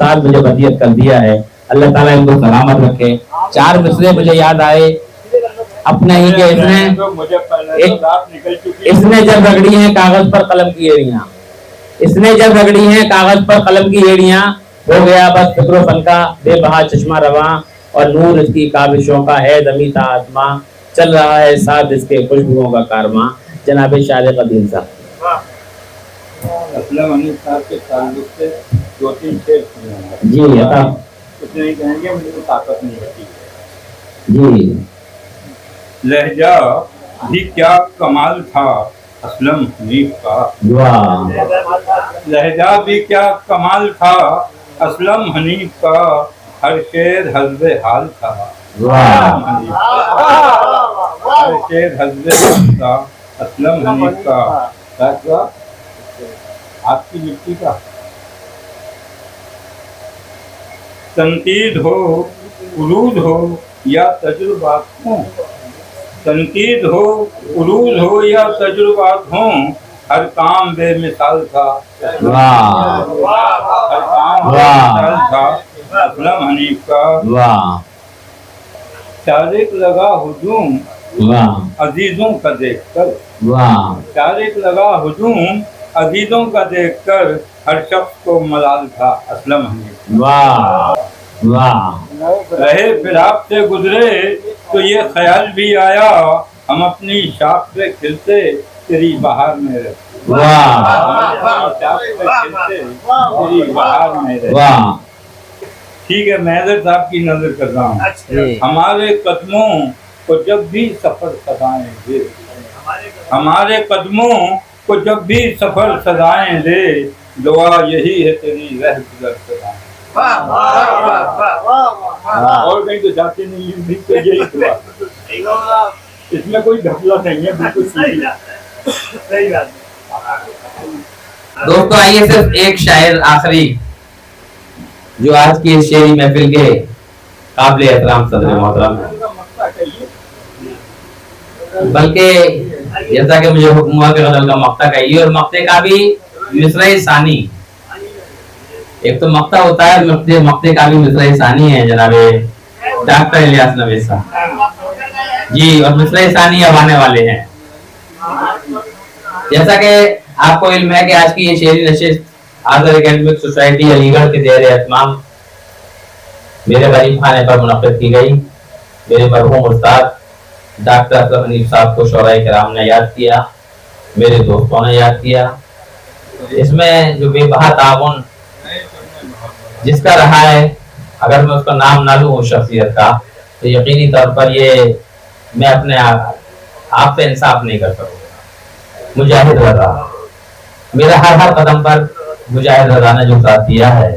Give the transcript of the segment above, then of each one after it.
साथ मुझे वसीयत कर दिया है, अल्लाह ताला इनको सलामत रखे। 4 मिसरे मुझे याद आए अपने ही के, इसने जब रगड़ी हैं कागज पर कलम की एड़ियां, इसने जब रगड़ी हैं कागज पर कलम की एड़ियां, हो गया बस फिक्र फन का बेबहा चश्मा रवां, और नूर इसकी काबिशों का है ज़मीं ता आसमां, चल रहा है साथ इसके खुशबुओं का कारवां। जनाब शार कदीम साहब। असलम हनीफ साहब के ताल्लुक से 2-3 शेर सुने जी अता कुछ नहीं कहेंगे, मुझे तो ताकत नहीं होती जी। लहजा भी क्या कमाल था असलम हनीफ का, वाह लहजा भी क्या कमाल था असलम हनीफ का, हर शेर हज़्बे हाल था। वाह हर शेर हज़्बे हाल था असलम हनीफ का। आपकी मिट्टी का तनकीद हो, उरूज हो या तजुर्बात हो, तनकीद हो, उरूज हो या तजुर्बात हो, हर काम बेमिसाल था। वाह हर काम बेमिसाल था असलम हनीफ का। वाह तारिक लगा हुजूम वाह अजीजों का देखकर, वाह तारिक लगा हुजूम अजीजों का देखकर, हर शख्स को मलाल था असलम हनीफ। वाह वाह रहे फिर आपसे गुजरे तो ये ख्याल भी आया, हम अपनी शाख पे खिलते तेरी बहार में रहते। वाह तेरी बहार में रहते। वाह ठीक है, मैं साहब की नजर कर रहा हूँ। हमारे कदमों को जब भी सफर सदाएं दे, हमारे कदमों को जब भी सफर सदाएं दे, दुआ यही है तेरी रह गुजर सदाएं। और कहीं तो जाते नहीं, भी तो यही दुआ, इसमें कोई घपला नहीं है, बिल्कुल सही बात। दोस्तों आइए सिर्फ एक शायर आखिरी जो आज की इस शेरी महफिल के काबिल एहतराम सदर मोहतरम है, बल्कि जैसा कि मुझे हुक्म हुआ कि गज़ल का मक्ता कहिए, और मक्ते का भी मिसरा सानी, एक तो मक्ता होता है, मक्ते का भी मिसरा सानी है जनाबे डॉक्टर इलियास नबी साहब जी, और मिसरा सानी अब आने वाले हैं। जैसा कि आपको इल्म है कि आज की ये शेरी नशिस्त आज़ाद एकेडमिक सोसाइटी अलीगढ़ के ज़ेर एहतमाम मेरे गरीब खाने पर मुनक़्क़िद की गई। मेरे मरहूम उस्ताद डॉक्टर असलम हनीफ साहब को शोराए किराम ने याद किया, मेरे दोस्तों ने याद किया। इसमें जो बेबहा ताउन जिसका रहा है, अगर मैं उसका नाम ना लूँ उस शख्सियत का, तो यकीनी तौर पर ये मैं अपने आप से इंसाफ नहीं कर सकूँगा। मुजाहिद रज़ा, मेरा हर कदम पर मुजाहिद रज़ा ने जो साथ दिया है,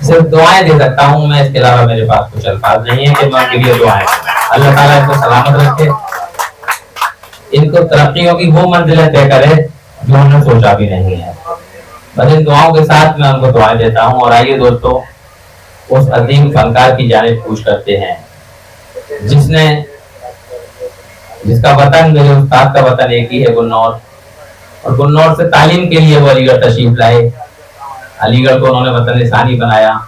सिर्फ दुआएं दे सकता हूँ मैं, इसके अलावा मेरे पास कुछ अल्फाज नहीं है कि मैं उनके लिए दुआएं। अल्लाह ताला इनको सलामत रखे, इनको तरक्कियों की वो मंजिलें तय करे जो उन्होंने सोचा भी नहीं है। बस इन दुआओं के साथ मैं उनको दुआएं देता हूँ। और आइए दोस्तों उस अजीम फनकार की जानिब पूछ करते हैं जिसका वतन, मेरे उस्ताद का वतन एक ही है, गुन्नौर, और गुन्नौर से तालीम के लिए वो अलीगढ़ तशरीफ लाए। अलीगढ़ को उन्होंने वतन सानी बनाया,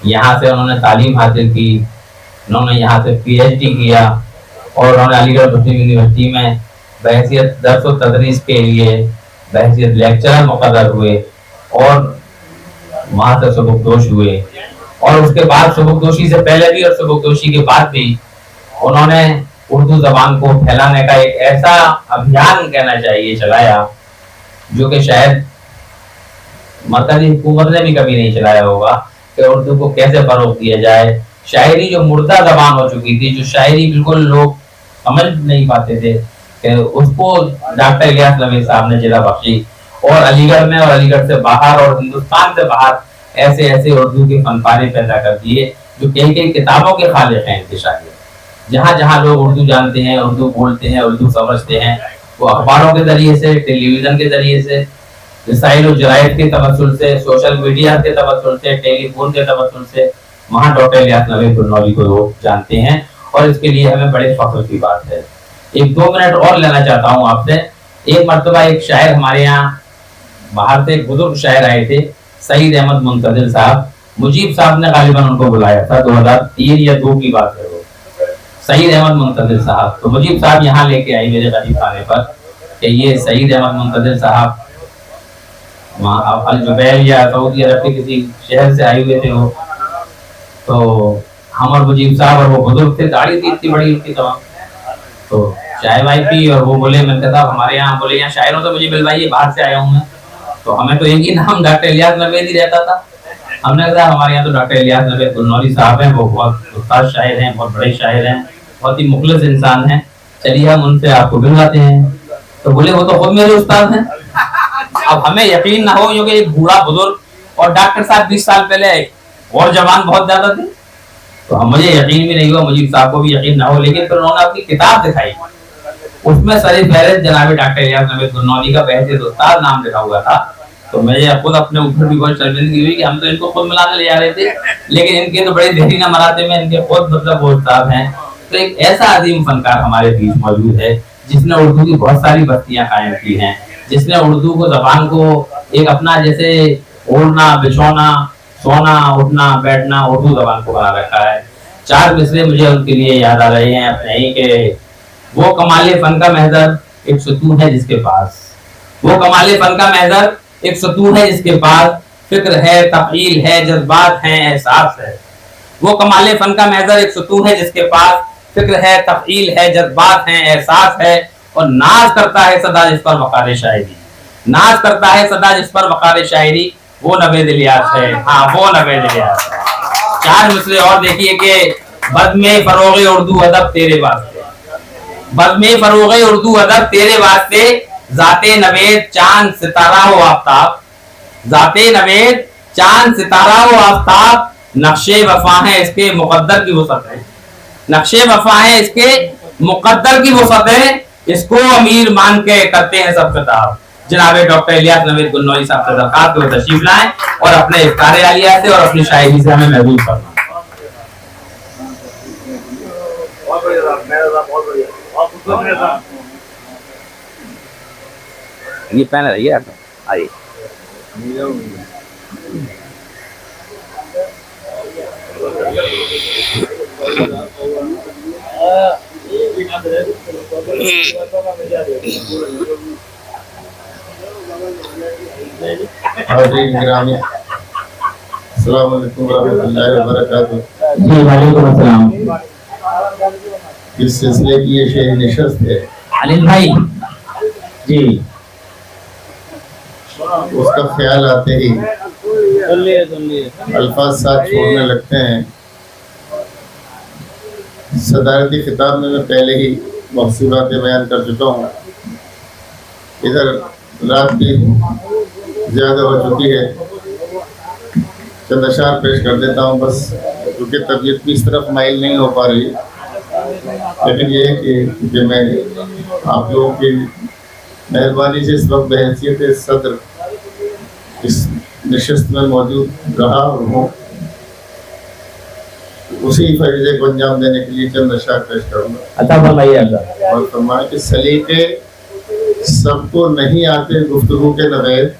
यहाँ से उन्होंने तालीम हासिल की, उन्होंने यहाँ से PhD किया, और उन्होंने अलीगढ़ मुस्लिम यूनिवर्सिटी में बहैसियत दर्स व तदरीस के लिए बहैसियत लेक्चरर मुक़र्रर हुए, और वहाँ से सबकदोश हुए। और उसके बाद सबकदोशी से पहले भी और सबकदोशी के बाद भी उन्होंने उर्दू ज़बान को फैलाने का एक ऐसा अभियान कहना चाहिए चलाया, जो कि शायद मरकज़ी हुकूमत ने भी कभी नहीं चलाया होगा, कि उर्दू को कैसे फ़रोग़ दिया जाए। शायरी जो मुर्दा ज़बान हो चुकी थी, जो शायरी बिल्कुल लोग समझ नहीं पाते थे, कि उसको डॉक्टर इलियास नबी साहब ने जिला बख्शी, और अलीगढ़ में और अलीगढ़ से बाहर और हिंदुस्तान से बाहर ऐसे ऐसे उर्दू के फनपारे पैदा कर दिए जो कई कई किताबों के खालिक हैं इंतशारी। जहाँ जहाँ लोग उर्दू जानते हैं, उर्दू बोलते हैं, उर्दू समझते हैं, वो अखबारों के जरिए से, टेलीविज़न के जरिए से, रसाइल और जराइद के तवस्सुल से, सोशल मीडिया के तवस्सुल से, टेलीफोन के तवस्सुल से वहाँ डॉक्टर इलियास नबी गुलनौरी को लोग जानते हैं, और इसके लिए हमें बड़े फख्र की बात है। 1-2 मिनट और लेना चाहता हूँ आपसे। एक मरतबा एक शायर हमारे यहाँ बाहर से, एक बुजुर्ग शायर आए थे, सईद अहमद मुंतजिर साहब, मुजीब साहब ने गालिबन उनको बुलाया था, 2003 या 2 की बात है वो, सईद अहमद मुंतजिर साहब। तो मुजीब साहब यहाँ लेके आई मेरे गरीब खाने पर कि ये सईद अहमद मुंतजिर साहब वहाँ अल जुबैल या सऊदी अरब के किसी शहर से आए हुए थे वो। तो हम और मुजीब साहब और वो बुजुर्ग थे, दाढ़ी थी इतनी बड़ी उनकी तमाम। तो चाय वाय पी और वो बोले, मैंने कहा साहब हमारे यहाँ, बोले यहाँ शायरों से मुझे मिलवाइए, बाहर से आया हूँ मैं। तो हमें तो एक ही नाम डॉक्टर इलियास नवेद ही रहता था। हमने कहा हमारे यहाँ तो डॉक्टर इलियास नवेद गुलनौरी साहब हैं, वो बहुत उस्ताद शायर हैं, बहुत बड़े शायर हैं, बहुत ही मुखलिस इंसान हैं, चलिए हम उनसे आपको मिलवाते हैं। तो बोले वो तो खुद मेरे उस्ताद हैं। अब हमें यकीन ना हो क्योंकि एक बूढ़ा बुजुर्ग और डॉक्टर साहब 20 साल पहले और जवान बहुत ज्यादा थे, तो हम मुझे यकीन भी नहीं हुआ, मुझे साहब को भी यकीन ना हो। लेकिन फिर उन्होंने अपनी किताब दिखाई, उसमें सर फहरिस्त जनाब डॉक्टर इलियास नवेद गुलनौरी का बहसीत उस्ताद नाम लिखा हुआ था। तो मैं खुद अपने ऊपर भी बहुत शर्मिंदगी हुई कि हम तो इनको खुद मिलाने ले जा रहे थे, लेकिन इनके तो बड़े देरीना मराते में इनके खुद मतलब वो उस्ताद हैं। तो एक ऐसा अजीम फनकार हमारे बीच मौजूद है जिसने उर्दू की बहुत सारी बस्तियां कायम की हैं, जिसने उर्दू को जबान को एक अपना जैसे ओढ़ना बिछोना सोना उठना बैठना उर्दू जबान को बना रखा है। 4 मिसरे मुझे उनके लिए याद आ रहे हैं अपने ही के, वो कमाले फन का महजर एक सतून है जिसके पास, वो कमाले फन का महजर एक सतून है जिसके पास, फिक्र है तफील है जज्बात हैं एहसास है। वो कमाले फन का महजर एक सतून है जिसके पास, फिक्र है तफील है जज्बात हैं एहसास है। और नाज करता है सदा जिस पर वक़ार शायरी, नाज करता है सदा जिस पर वक़ार शायरी, वो नवेद इलियास है। हाँ वो नवेद इलियास है। 4 मिसरे और देखिए कि बज़्म फरोग़ उर्दू अदब तेरे वास्ते, बज़्म फरोग़ उर्दू अदब तेरे वास्ते, ज़ाते नवेद चांद सितारा हो आफ्ताब, ज़ाते नवेद चांद सितारा हो आफ्ताब, नक्शे वफा है इसके मुक़द्दर की वसअत है, नक्शे वफा है इसके मुक़द्दर की वसअत है, इसको अमीर मान के करते हैं सब खिताब। जनाब डॉक्टर इलियास नवेद गुलनौरी साहब से दरखास्त को तशरीफ लाएं और अपने इफ्तार आलिया से और अपनी शायरी से हमें महबूब फरमाएं। ये पहले रहिए आइए। अस्सलाम वालेकुम रहमतुल्लाहि व बरकातहू। जी वालेकुम अस्सलाम। इस सिलसिले की ये शेर निशस्त है अनिल भाई जी, उसका ख्याल आते ही अल्फाज साथ छोड़ने लगते हैं। सदारती खिताब में मैं पहले ही बहुत सी बातें बयान कर चुका हूँ। इधर रात भी ज़्यादा हो चुकी है, चंद अशार पेश कर देता हूँ बस, क्योंकि तबीयत भी इस तरफ माइल नहीं हो पा रही। लेकिन ये है कि मैं आप लोगों की मेहरबानी से इस वक्त बहैसियत सदर इस नशिस्त में मौजूद रहा और हूँ, उसी फरीज़े को अंजाम देने के लिए चंद अशार पेश करूँगा। अच्छा फरमाइए। और फरमाए कि सलीके सबको नहीं आते गुफ्तगू के नवेद,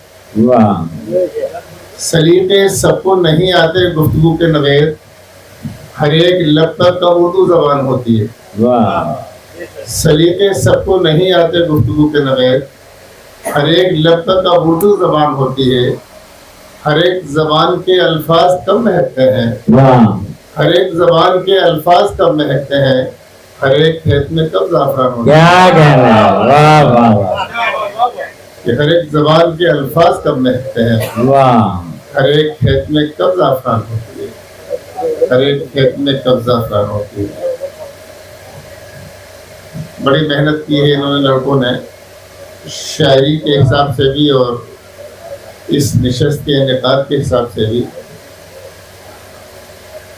सलीके सबको नहीं आते गुफ्तगू के नवेद, हर एक लब तक का उर्दू जबान होती है। सलीके सबको नहीं आते गुफ्तगू के नवेद, हर एक लब तक का उर्दू जबान होती है, हर एक जबान के अल्फाज कम महकते हैं, हर एक जबान के अल्फाज कब महकते हैं, हर एक खेत में कब ज़ाफ़रान होता है। क्या कहना है, वाह वाह वाह। कि हर एक जबान के अल्फाज कब महकते हैं, वाह। हर एक खेत में कब ज़ाफ़रान होती है, हर एक खेत में कब ज़ाफ़रान होती है। बड़ी मेहनत की है इन्होंने लड़कों ने, शायरी के हिसाब से भी और इस निशस्त के इनेकाद के हिसाब से भी।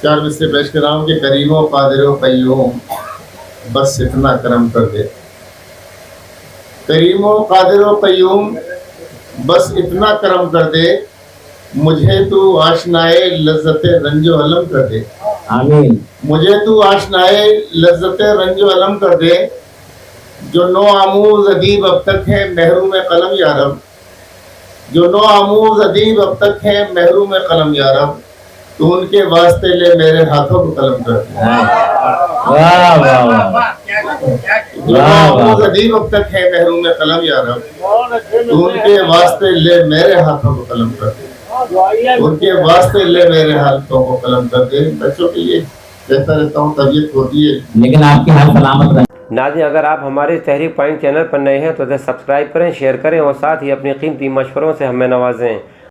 4 मिसरे पेश कर रहा हूँ कि करीमो कादिरो क़य्यूम बस इतना करम कर दे, करीमो कादिरो क़य्यूम बस इतना करम कर दे, मुझे तू आशनाए लज़्ज़ते रंजो अलम कर दे। आमीन। मुझे तू आशनाए लज़्ज़ते रंजो अलम कर दे, जो नो आमूज़ अदीब अब तक है महरूम कलम यारब। जो नौ आमूज अदीब अब तक हैं महरूम कलम यारब, तो उनके वास्ते ले मेरे हाथों को कलम कर दे। वाह वाह वाह जो नौ आमूज अदीब अब तक हैं महरूम कलम यारब, तो उनके वास्ते ले मेरे हाथों को कलम कर दे, उनके वास्ते ले मेरे हाथों को कलम कर दे। बच्चों के लिए कहता रहता हूँ, तबीयत होती है लेकिन आपकी हाल सलामत रहे। नाज़रीन, अगर आप हमारे तहरीक पॉइंट चैनल पर नए हैं तो इसे सब्सक्राइब करें, शेयर करें और साथ ही अपनी कीमती मशवरों से हमें नवाजें।